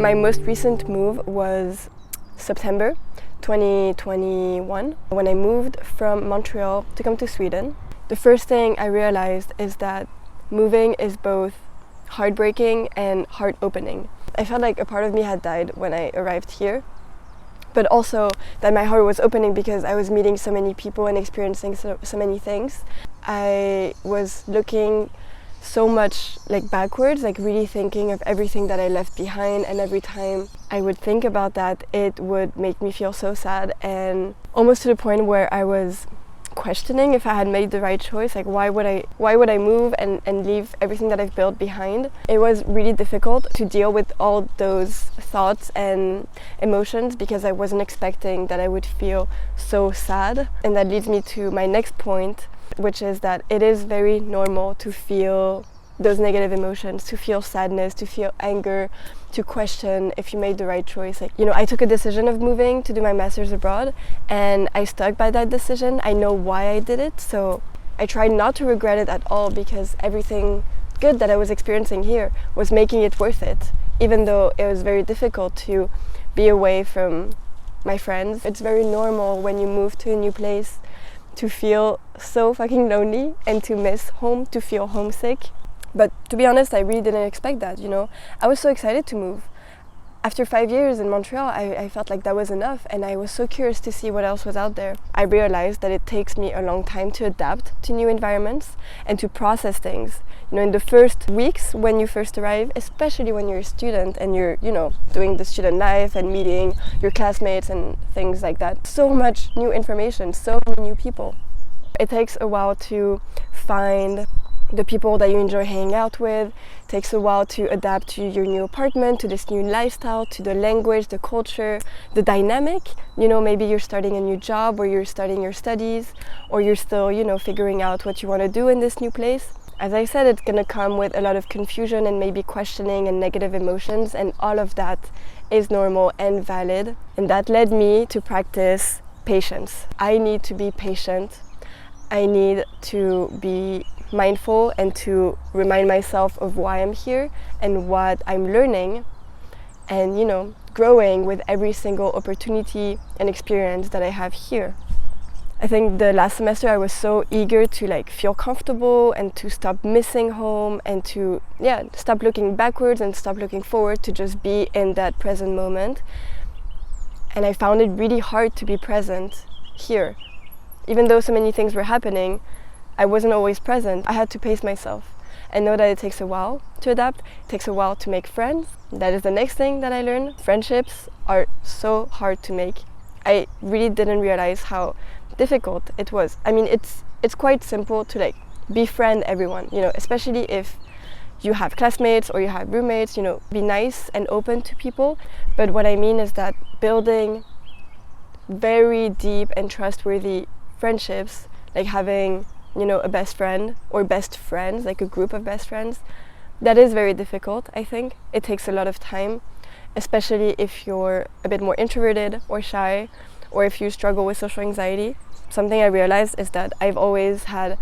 My most recent move was September 2021 when I moved from Montreal to come to Sweden. The first thing I realized is that moving is both heartbreaking and heart-opening. I felt like a part of me had died when I arrived here, but also that my heart was opening because I was meeting so many people and experiencing so many things. I was looking so much backwards, really thinking of everything that I left behind, and every time I would think about that, it would make me feel so sad, and almost to the point where I was questioning if I had made the right choice. Why would I move and leave everything that I've built behind? It was really difficult to deal with all those thoughts and emotions because I wasn't expecting that I would feel so sad. And that leads me to my next point, which is that it is very normal to feel those negative emotions, to feel sadness, to feel anger, to question if you made the right choice. I took a decision of moving to do my master's abroad, and I stuck by that decision. I know why I did it, so I tried not to regret it at all because everything good that I was experiencing here was making it worth it, even though it was very difficult to be away from my friends. It's very normal when you move to a new place to feel so fucking lonely and to miss home, to feel homesick. But to be honest, I really didn't expect that, I was so excited to move. After 5 years in Montreal, I felt like that was enough, and I was so curious to see what else was out there. I realized that it takes me a long time to adapt to new environments and to process things. In the first weeks when you first arrive, especially when you're a student and you're, doing the student life and meeting your classmates and things like that. So much new information, so many new people. It takes a while to find the people that you enjoy hanging out with. It takes a while to adapt to your new apartment, to this new lifestyle, to the language, the culture, the dynamic. Maybe you're starting a new job, or you're starting your studies, or you're still, figuring out what you want to do in this new place. As I said, it's gonna come with a lot of confusion and maybe questioning and negative emotions, and all of that is normal and valid. And that led me to practice patience. I need to be patient. I need to be mindful and to remind myself of why I'm here and what I'm learning, and growing with every single opportunity and experience that I have here. I think the last semester I was so eager to feel comfortable and to stop missing home and to stop looking backwards and stop looking forward, to just be in that present moment. And I found it really hard to be present here. Even though so many things were happening, I wasn't always present. I had to pace myself and know that it takes a while to adapt. It takes a while to make friends. That is the next thing that I learned. Friendships are so hard to make. I really didn't realize how difficult it was. I mean, it's quite simple to befriend everyone, especially if you have classmates or you have roommates, be nice and open to people. But what I mean is that building very deep and trustworthy friendships, having a best friend or best friends, a group of best friends, that is very difficult. I think it takes a lot of time, especially if you're a bit more introverted or shy, or if you struggle with social anxiety. Something I realized is that I've always had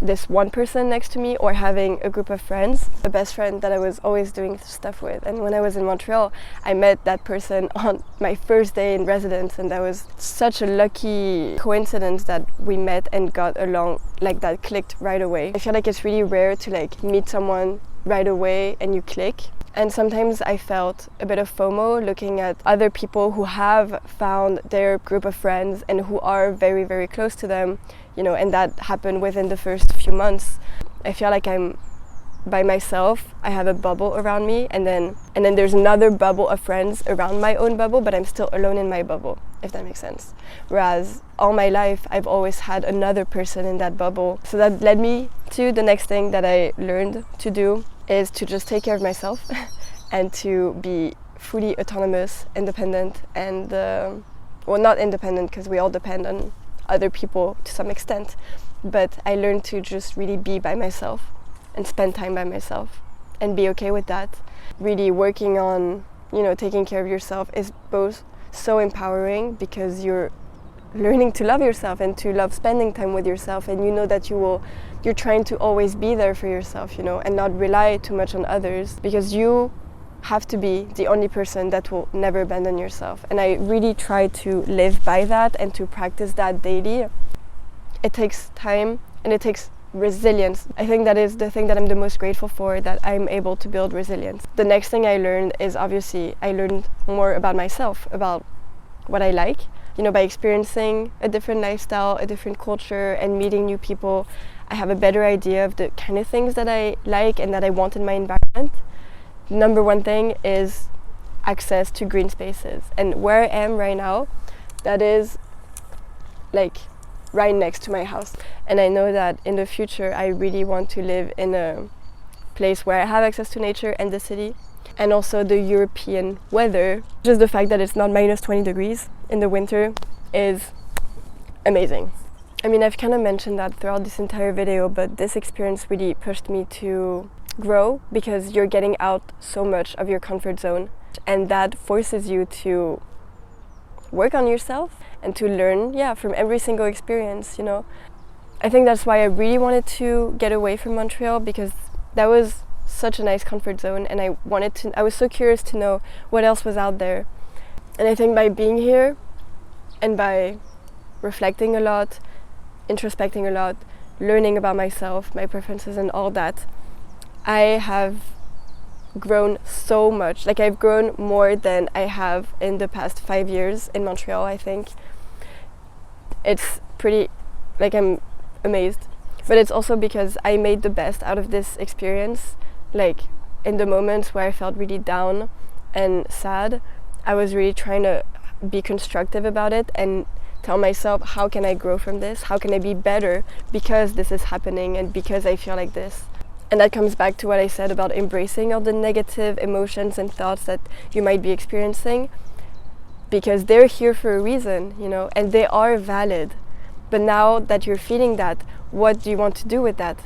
this one person next to me, or having a group of friends, a best friend that I was always doing stuff with. And when I was in Montreal, I met that person on my first day in residence, and that was such a lucky coincidence that we met and got along that, clicked right away. I feel like it's really rare to meet someone right away and you click. And sometimes I felt a bit of FOMO looking at other people who have found their group of friends and who are very, very close to them, and that happened within the first few months. I feel like I'm by myself. I have a bubble around me, and then there's another bubble of friends around my own bubble, but I'm still alone in my bubble, if that makes sense. Whereas all my life, I've always had another person in that bubble. So that led me to the next thing that I learned to do, is to just take care of myself and to be fully autonomous, independent, and not independent because we all depend on other people to some extent, but I learned to just really be by myself and spend time by myself and be okay with that. Really working on, taking care of yourself is both so empowering because you're learning to love yourself and to love spending time with yourself, and that you're trying to always be there for yourself, and not rely too much on others, because you have to be the only person that will never abandon yourself. And I really try to live by that and to practice that daily. It takes time and it takes resilience. I think that is the thing that I'm the most grateful for, that I'm able to build resilience. The next thing I learned is, obviously, I learned more about myself, about what I like. You know, by experiencing a different lifestyle, a different culture, and meeting new people, I have a better idea of the kind of things that I like and that I want in my environment. Number one thing is access to green spaces. And where I am right now, that is like right next to my house. And I know that in the future I really want to live in a place where I have access to nature and the city. And also the European weather, just the fact that it's not minus 20 degrees in the winter, is amazing. I mean, I've kind of mentioned that throughout this entire video, but this experience really pushed me to grow, because you're getting out so much of your comfort zone, and that forces you to work on yourself and to learn, from every single experience, you know. I think that's why I really wanted to get away from Montreal, because that was such a nice comfort zone, and I was so curious to know what else was out there. And I think by being here and by reflecting a lot, introspecting a lot, learning about myself, my preferences and all that, I have grown so much. Like, I've grown more than I have in the past 5 years in Montreal, I think. It's pretty, like, I'm amazed. But it's also because I made the best out of this experience. Like, in the moments where I felt really down and sad, I was really trying to be constructive about it and tell myself, how can I grow from this? How can I be better because this is happening and because I feel like this? And that comes back to what I said about embracing all the negative emotions and thoughts that you might be experiencing, because they're here for a reason, you know, and they are valid. But now that you're feeling that, what do you want to do with that?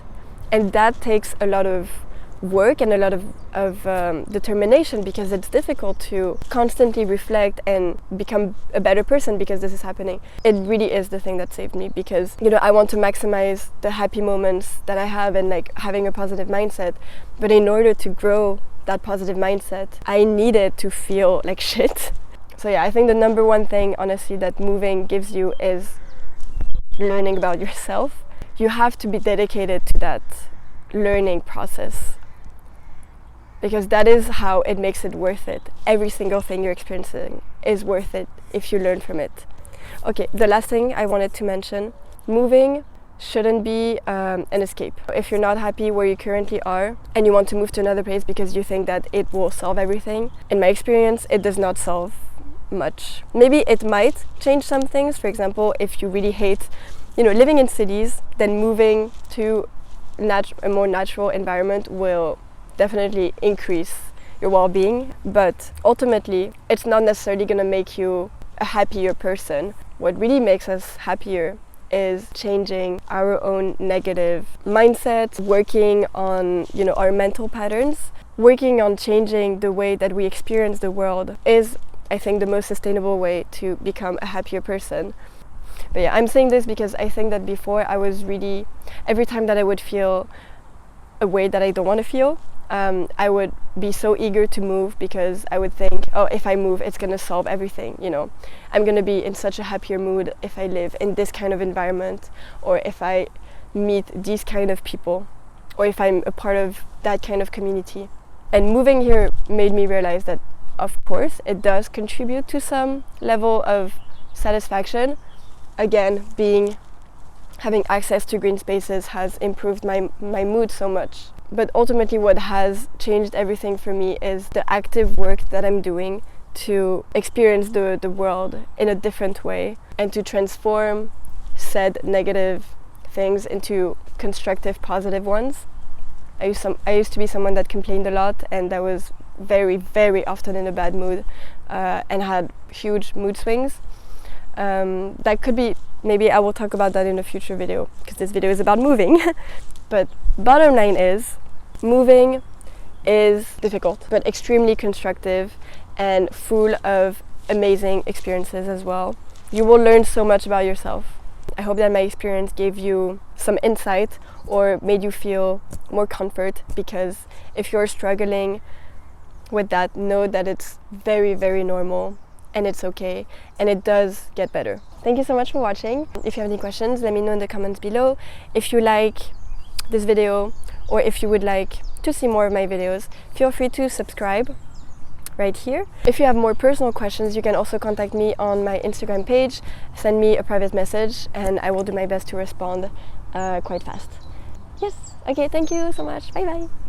And that takes a lot of work and a lot of determination, because it's difficult to constantly reflect and become a better person because this is happening. It really is the thing that saved me, because, you know, I want to maximize the happy moments that I have and, like, having a positive mindset. But in order to grow that positive mindset, I needed to feel like shit. So yeah, I think the number one thing, honestly, that moving gives you is learning about yourself. You have to be dedicated to that learning process, because that is how it makes it worth it. Every single thing you're experiencing is worth it if you learn from it. Okay, the last thing I wanted to mention, moving shouldn't be an escape. If you're not happy where you currently are and you want to move to another place because you think that it will solve everything, in my experience, it does not solve much. Maybe it might change some things. For example, if you really hate, you know, living in cities, then moving to a more natural environment will definitely increase your well-being. But ultimately, it's not necessarily going to make you a happier person. What really makes us happier is changing our own negative mindset, working on, you know, our mental patterns, working on changing the way that we experience the world is, I think, the most sustainable way to become a happier person. But yeah, I'm saying this because I think that before I was really, every time that I would feel a way that I don't want to feel, I would be so eager to move, because I would think, oh, if I move, it's going to solve everything, you know. I'm going to be in such a happier mood if I live in this kind of environment, or if I meet these kind of people, or if I'm a part of that kind of community. And moving here made me realize that, of course, it does contribute to some level of satisfaction. Again, having access to green spaces has improved my mood so much. But ultimately, what has changed everything for me is the active work that I'm doing to experience the world in a different way, and to transform said negative things into constructive, positive ones. I used to be someone that complained a lot, and that was very, very often in a bad mood, and had huge mood swings. That could be, maybe I will talk about that in a future video, because this video is about moving. But bottom line is, moving is difficult, but extremely constructive and full of amazing experiences as well. You will learn so much about yourself. I hope that my experience gave you some insight or made you feel more comfort, because if you're struggling with that, know that it's very, very normal and it's okay, and it does get better. Thank you so much for watching. If you have any questions, let me know in the comments below. If you like this video, or if you would like to see more of my videos, feel free to subscribe right here. If you have more personal questions, you can also contact me on my Instagram page, send me a private message, and I will do my best to respond quite fast. Yes, okay, thank you so much. Bye bye.